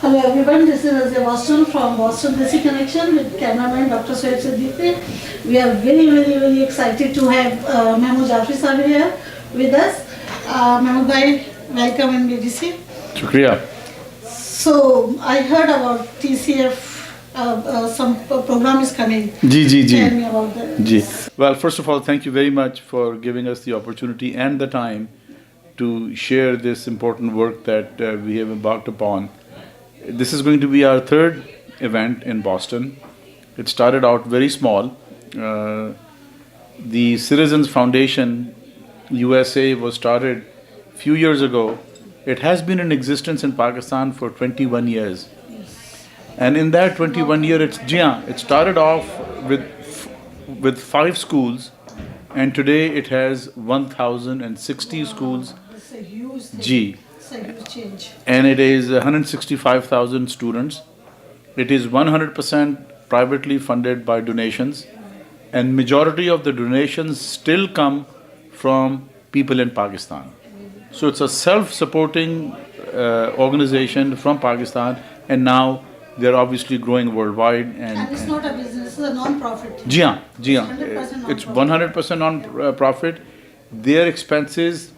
Hello everyone, this is Razia Boston from Boston Desi Connection with cameraman Dr. Swami. We are very excited to have Mahmud Jafri sir here with us. Mahmud bhai, welcome in BDC. Shukriya. So I heard about TCF, some program is coming. Ji. Tell me about that. Ji. Well, first of all, thank you very much for giving us the opportunity and the time to share this important work that we have embarked upon. This is going to be our third event in Boston. It started out very small. The Citizens Foundation USA was started a few years ago. It has been in existence in Pakistan for 21 years. And in that 21 year, it started off with 5 schools, and today it has 1,060 schools. That's a huge thing. G. It's a huge change. And it is 165,000 students. It is 100% privately funded by donations, and majority of the donations still come from people in Pakistan. So it's a self-supporting organization from Pakistan, and now they're obviously growing worldwide. And it's not a business, it's a non-profit. Ji haan. It's 100% It's 100% non-profit. Their expenses,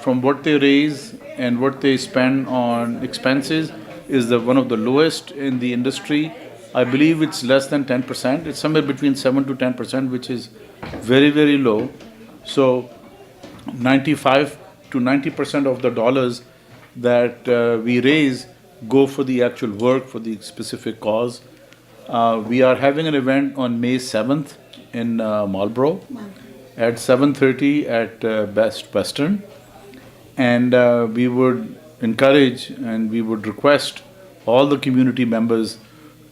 from what they raise and what they spend on expenses, is one of the lowest in the industry. I believe it's less than 10%. It's somewhere between 7 to 10%, which is very low. So 95 to 90% of the dollars that we raise go for the actual work, for the specific cause. We are having an event on May 7th in Marlborough at 7:30 at Best Western. And we would encourage and we would request all the community members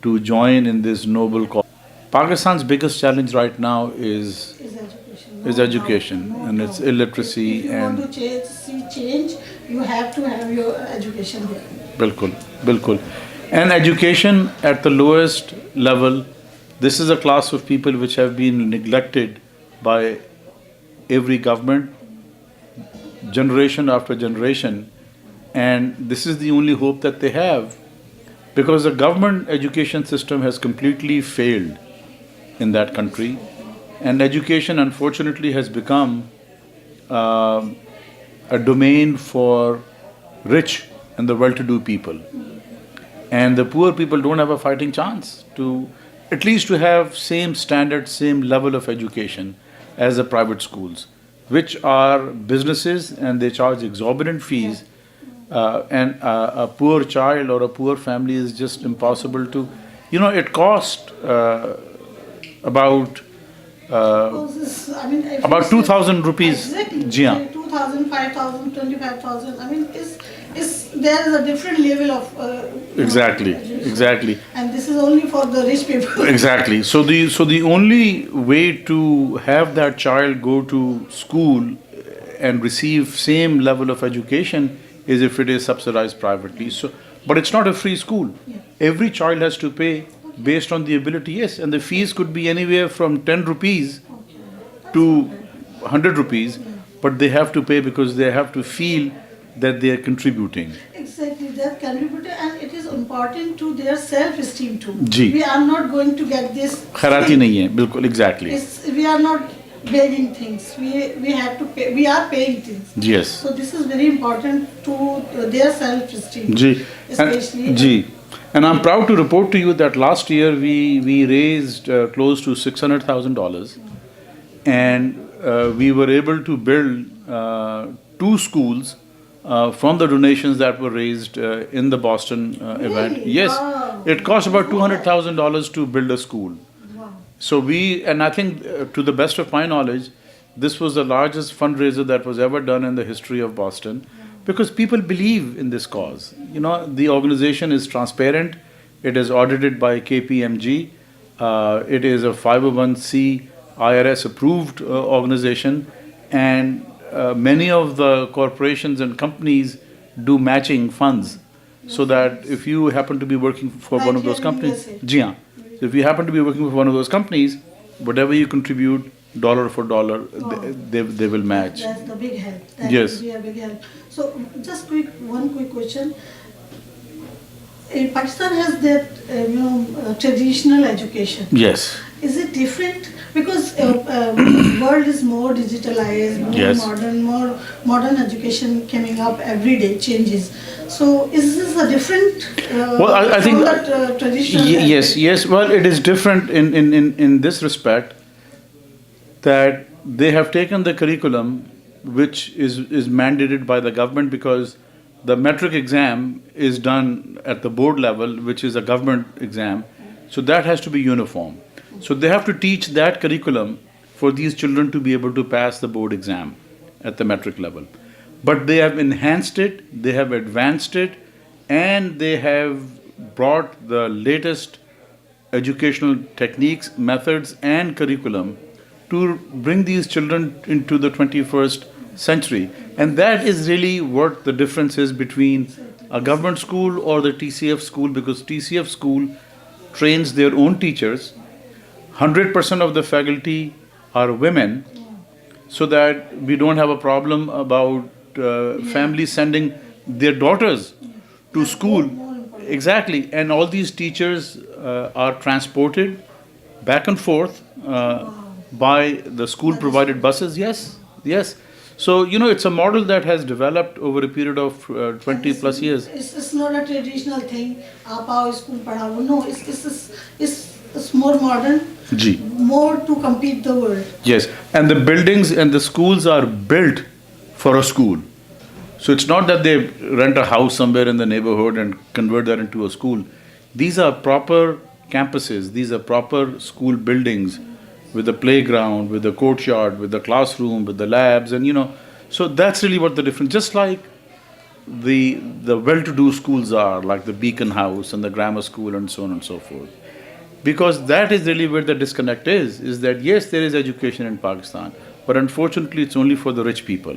to join in this noble cause. Pakistan's biggest challenge right now is education, and it's illiteracy. If you want to see change, you have to have your education there. Bilkul. And education at the lowest level, this is a class of people which have been neglected by every government, generation after generation, and this is the only hope that they have, because the government education system has completely failed in that country, and education unfortunately has become a domain for rich and the well-to-do people, and the poor people don't have a fighting chance to at least to have same standard, same level of education as the private schools, which are businesses and they charge exorbitant fees, and a poor child or a poor family is just impossible to, it costs about 2,000 rupees. Exactly. Ji haan. 2,000, 5,000, 25,000. I mean, there is a different level of Exactly. And this is only for the rich people. Exactly. So the only way to have that child go to school and receive same level of education is if it is subsidized privately. So, but it's not a free school. Yeah. Every child has to pay based on the ability. Yes, and the fees could be anywhere from 10 rupees to 100 rupees, but they have to pay because they have to feel that they are contributing. Exactly, they are contributing, and it is important to their self-esteem too. Ji. We are not going to get this. Khairati nahi hai, bilkul, exactly. We are not begging things. We have to pay. We are paying things. Yes. So this is very important to their self-esteem. Ji. Especially. And I'm proud to report to you that last year we raised close to $600,000, and we were able to build 2 schools from the donations that were raised in the Boston event. Yes, wow. It cost about $200,000 to build a school. Wow. So and I think to the best of my knowledge, this was the largest fundraiser that was ever done in the history of Boston, because people believe in this cause. The organization is transparent. It is audited by KPMG. It is a 501c IRS approved organization, and many of the corporations and companies do matching funds, so that if you happen to be working for one of those companies, ji haan. So if you happen to be working for one of those companies, whatever you contribute, dollar for dollar, they will match. That's the big help. That Yes. will be a big help. So just one quick question. Pakistan has that traditional education. Yes. Is it different? Because world is more digitalized, more Yes. modern education coming up every day, changes. So is this a different Well, I think from that traditional? yes. Well, it is different in this respect that they have taken the curriculum which is mandated by the government, because the metric exam is done at the board level, which is a government exam. So that has to be uniform. So they have to teach that curriculum for these children to be able to pass the board exam at the metric level. But they have enhanced it, they have advanced it, and they have brought the latest educational techniques, methods, and curriculum to bring these children into the 21st century. And that is really what the difference is between a government school or the TCF school, because TCF school trains their own teachers. 100% of the faculty are women, so that we don't have a problem about families sending their daughters to school. Exactly, and all these teachers are transported back and forth by the school provided buses. Yes. So, it's a model that has developed over a period of 20 plus years. It's not a traditional thing. आप आओ school पढ़ाओ. No, it's more modern. Ji. More to compete the world. Yes, and the buildings and the schools are built for a school. So it's not that they rent a house somewhere in the neighborhood and convert that into a school. These are proper campuses, these are proper school buildings with a playground, with a courtyard, with the classroom, with the labs, and so that's really what the difference. Just like the well-to-do schools are, like the Beacon House and the grammar school and so on and so forth. Because that is really where the disconnect is that yes, there is education in Pakistan, but unfortunately it's only for the rich people.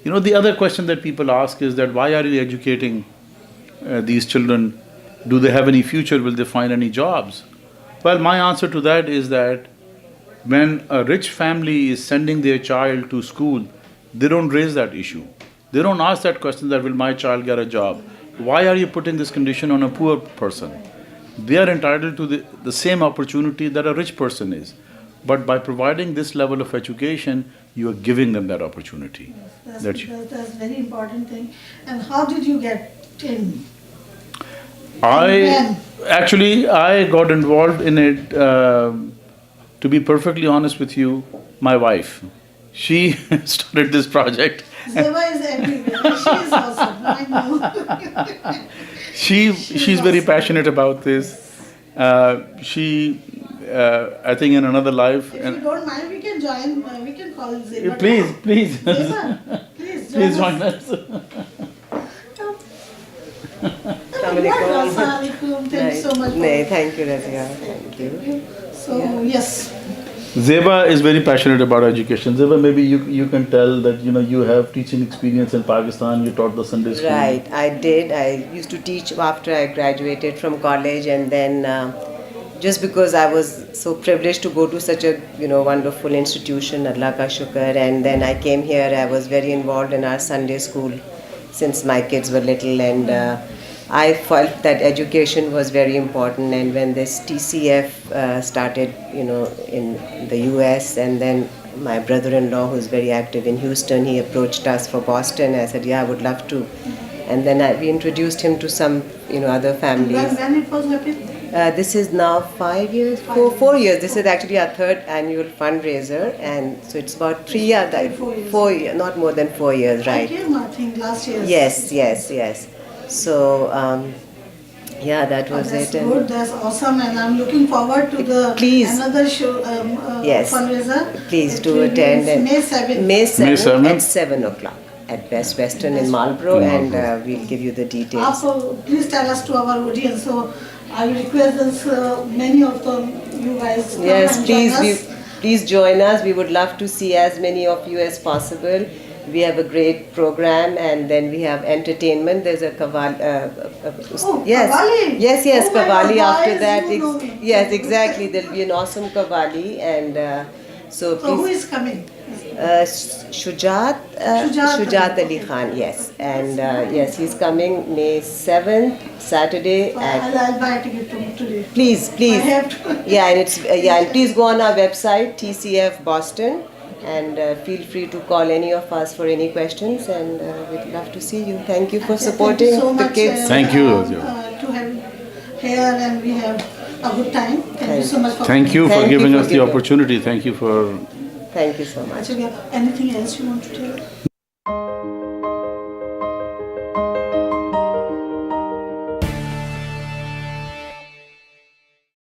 The other question that people ask is that why are you educating these children? Do they have any future? Will they find any jobs? Well, my answer to that is that when a rich family is sending their child to school, they don't raise that issue. They don't ask that question that will my child get a job? Why are you putting this condition on a poor person? They are entitled to the same opportunity that a rich person is. But by providing this level of education, you are giving them that opportunity. That's a very important thing. And how did you get in? I got involved in it, to be perfectly honest with you, my wife. She started this project. Zeva is everywhere. She is awesome. I know. She's very passionate about this. I think in another life. If you don't mind, we can join. We can call Zeva. Please. Zeva, Please join us. Assalamualaikum. Thank you so much. Thank you, Razia. Thank you. So, yes. Zeba is very passionate about education. Zeba, maybe you can tell that you have teaching experience in Pakistan. You taught the Sunday school. Right, I did. I used to teach after I graduated from college, and then just because I was so privileged to go to such a wonderful institution, Allah ka shukar, and then I came here. I was very involved in our Sunday school since my kids were little, and I felt that education was very important. And when this TCF started, in the US, and then my brother-in-law, who's very active in Houston, he approached us for Boston. I said, yeah, I would love to. And then we introduced him to some, other families. When it was happening? This is now 5 years, 4 years. This is actually our third annual fundraiser, and so it's about 4 years, not more than 4 years, right? I came, I think, last year. Yes. So, that was That's it. good, that's awesome, and I'm looking forward to another show, Yes. fundraiser. Please It do will be attend. May 7th. May 7th May at 7 o'clock at Best Western in Marlborough, and we'll give you the details. Also, please tell us to our audience. So I will request us, many of you guys come Yes, and join us. please join us. We would love to see as many of you as possible. We have a great program, and then we have entertainment. There's a Kavali. Yes, Kavali? yes, Oh my Kavali. God, After guys, that, you know me. yes, exactly. There'll be an awesome Kavali, and so So who please. is coming? Shujat Ali Khan, yes. And yes, he's coming May 7th, Saturday at... I'll buy a ticket today. Please. I have to. Yeah, and and please go on our website, TCF Boston, and feel free to call any of us for any questions, and we'd love to see you. Thank you for supporting Thank you so the much, kids. Thank you, Razia. To have you here, and we have a good time. Thank you so much for Thank you for Thank you giving for us the giving. opportunity. Thank you for Thank you so much. Anything else you want to tell?